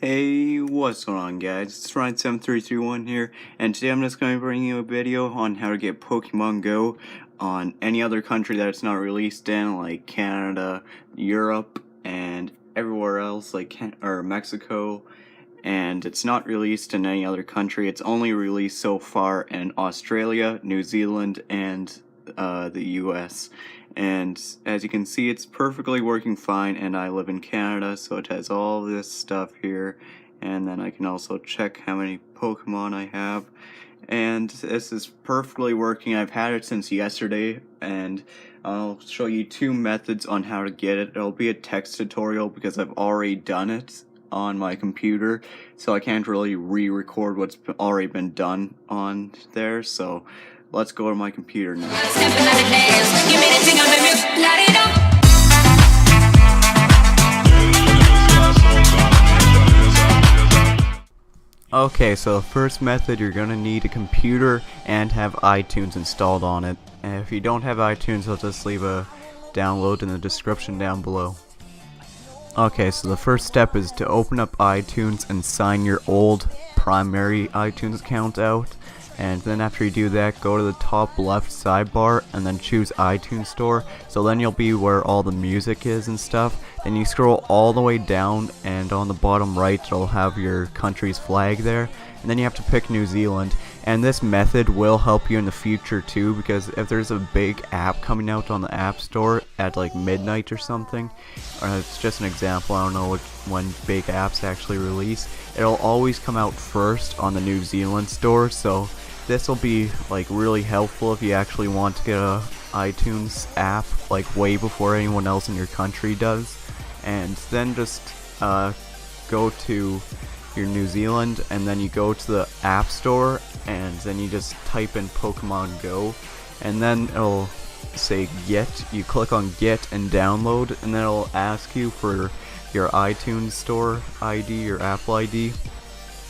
Hey, what's going on, guys? It's Ryan7331 here, and today I'm just going to bring you a video on how to get Pokemon Go on any other country that it's not released in, like Canada, Europe, and everywhere else, like Mexico. And it's not released in any other country. It's only released so far in Australia, New Zealand, and the US. And as you can see, it's perfectly working fine, and I live in Canada, so it has all this stuff here. And then I can also check how many Pokemon I have. And this is perfectly working. I've had it since yesterday, and I'll show you two methods on how to get it. It'll be a text tutorial because I've already done it on my computer, so I can't really re-record what's already been done on there. So let's go to my computer now. Okay, so the first method, you're gonna need a computer and have iTunes installed on it. And if you don't have iTunes, I'll just leave a download in the description down below. Okay, so the first step is to open up iTunes and sign your old primary iTunes account out. And then after you do that, go to the top left sidebar and then choose iTunes Store. So then you'll be where all the music is and stuff. Then you scroll all the way down, and on the bottom right it'll have your country's flag there. And then you have to pick New Zealand. And this method will help you in the future too, because if there's a big app coming out on the App Store at like midnight or something, or it's just an example, I don't know when big apps actually release, it'll always come out first on the New Zealand store. So this will be like really helpful if you actually want to get a iTunes app like way before anyone else in your country does. And then just go to your New Zealand, and then you go to the App Store, and then you just type in Pokemon Go, and then it'll say get. You click on get and download, and then it'll ask you for your iTunes Store ID, your Apple ID,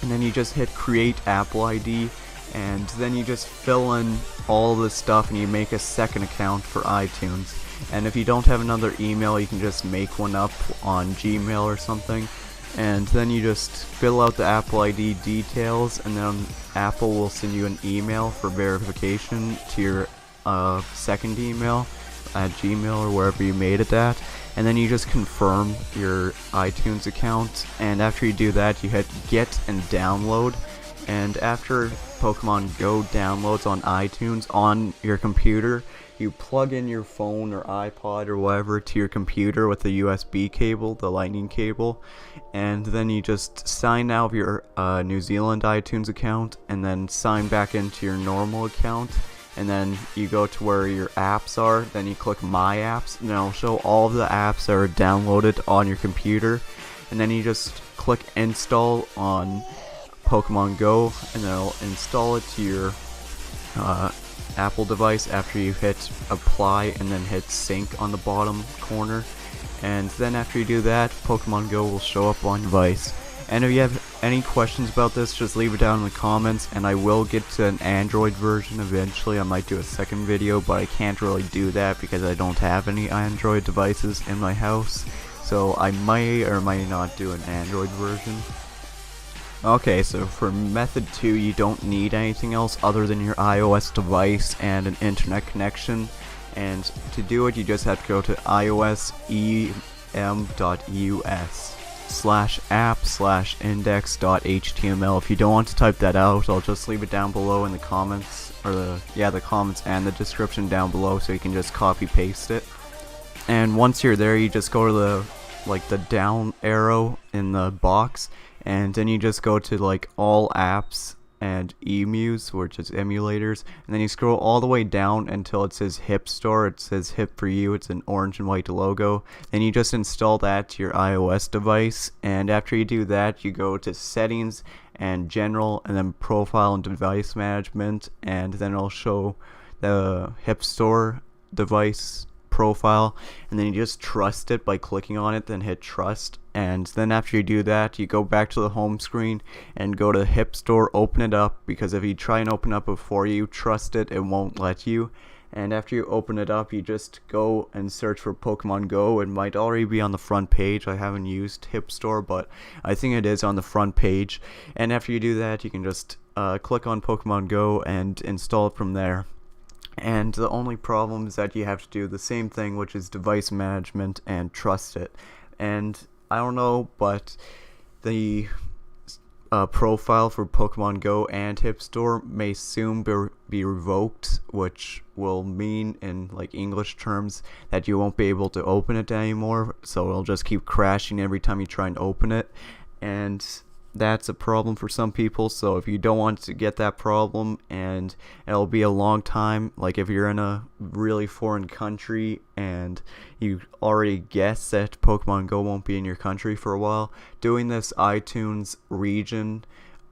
and then you just hit create Apple ID, and then you just fill in all this stuff and you make a second account for iTunes. And if you don't have another email, you can just make one up on Gmail or something. And then you just fill out the Apple ID details, and then Apple will send you an email for verification to your second email at Gmail or wherever you made it at. And then you just confirm your iTunes account, and after you do that, you hit get and download. And after Pokemon Go downloads on iTunes on your computer, you plug in your phone or iPod or whatever to your computer with the USB cable, the lightning cable, and then you just sign out of your New Zealand iTunes account and then sign back into your normal account. And then you go to where your apps are, then you click My Apps, and it'll show all of the apps that are downloaded on your computer. And then you just click Install on Pokemon Go, and it'll install it to your Apple device after you hit apply and then hit sync on the bottom corner. And then after you do that, Pokemon Go will show up on your device. And if you have any questions about this, just leave it down in the comments, and I will get to an Android version eventually. I might do a second video, but I can't really do that because I don't have any Android devices in my house. So I may or may not do an Android version. Okay, so for method 2, you don't need anything else other than your iOS device and an internet connection. And to do it, you just have to go to iosem.us/app/index.html. If you don't want to type that out, I'll just leave it down below in the comments, or the comments and the description down below, so you can just copy paste it. And once you're there, you just go to the down arrow in the box, and then you just go to like all apps and emus, which is emulators, and then you scroll all the way down until it says Hip Store. It says Hip for you, it's an orange and white logo. Then you just install that to your iOS device, and after you do that, you go to settings and general, and then profile and device management, and then it'll show the Hip Store device profile, and then you just trust it by clicking on it, then hit trust. And then after you do that, you go back to the home screen and go to Hip Store, open it up, because if you try and open up before you trust it, it won't let you. and after you open it up, you just go and search for Pokemon Go. It might already be on the front page. I haven't used Hip Store, but I think it is on the front page. And after you do that, you can just click on Pokemon Go and install it from there. And the only problem is that you have to do the same thing, which is device management and trust it. And I don't know, but the profile for Pokemon Go and Hip Store may soon be revoked, which will mean in like English terms that you won't be able to open it anymore, so it'll just keep crashing every time you try and open it, and that's a problem for some people. So if you don't want to get that problem, and it'll be a long time, like if you're in a really foreign country and you already guess that Pokemon Go won't be in your country for a while, doing this iTunes region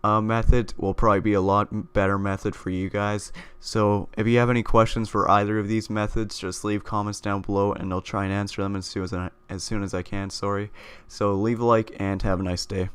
method will probably be a lot better method for you guys. So if you have any questions for either of these methods, just leave comments down below and I'll try and answer them as soon as I can. So leave a like and have a nice day.